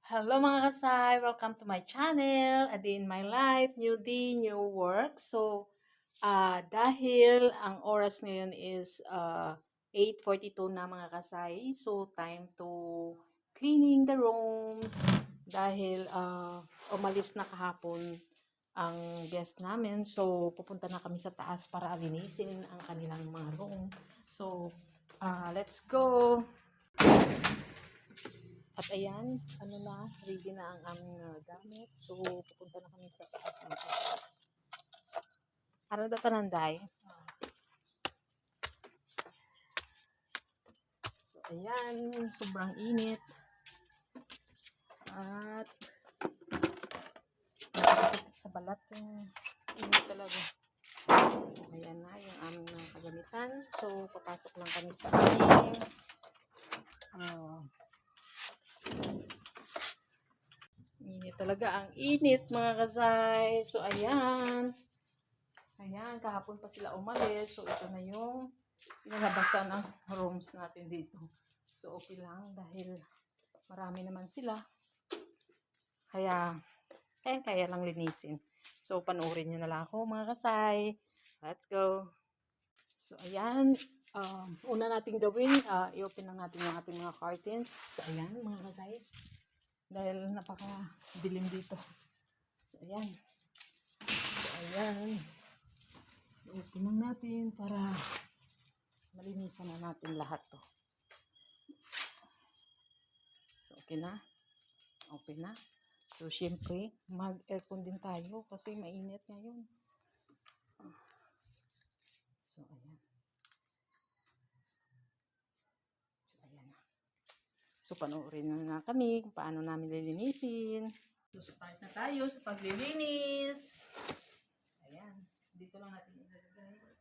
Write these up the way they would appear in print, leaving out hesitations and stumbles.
Hello mga kasay! Welcome to my channel, A Day in My Life, New Day, New Work. So, dahil ang oras ngayon is 8:42 na mga kasay, so time to cleaning the rooms dahil umalis na kahapon ang guest namin. So, pupunta na kami sa taas para alinisin ang kanilang mga room. So, let's go! At ayan, ready na ang aming gamit. So, pupunta na kami sa taas ng taas. Ano dito nanday? So, ayan, sobrang init. At, sa balat yung init talaga. Ayan na, yung aming mga kagamitan. So, papasok lang kami sa aming init talaga, ang init mga kasay. So, ayan. Ayan, kahapon pa sila umalis. So, ito na yung pinalabasan ng rooms natin dito. So, okay lang dahil marami naman sila. Kaya lang linisin. So, panoorin nyo na lang ako mga kasay. Let's go! So, ayan. Una nating gawin, i-open lang natin yung ating mga curtains. Ayan, mga kasay. Dahil napaka-dilim dito. So, ayan. I-open lang natin para malinisan na natin lahat to. So, okay na. Okay na. So, syempre, mag-aircon din tayo kasi mainit ngayon. So, ayan. So, panoorin na kami kung paano namin lilinisin. So, start na tayo sa paglilinis. Ayan. Dito lang natin ilagay.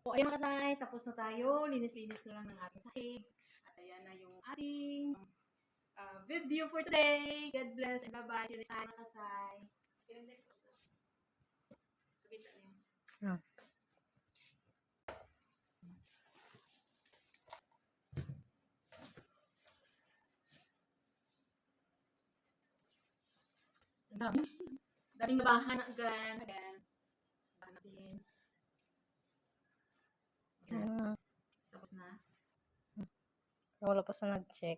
So, ayan mga kasay, tapos na tayo. Linis-linis na lang ng ating sahig. At ayan na yung ating video for today. God bless and bye-bye. See you next time mga kasay. Daming nabahan again. Bahan natin. Tapos na. Wala pa sa nag-check.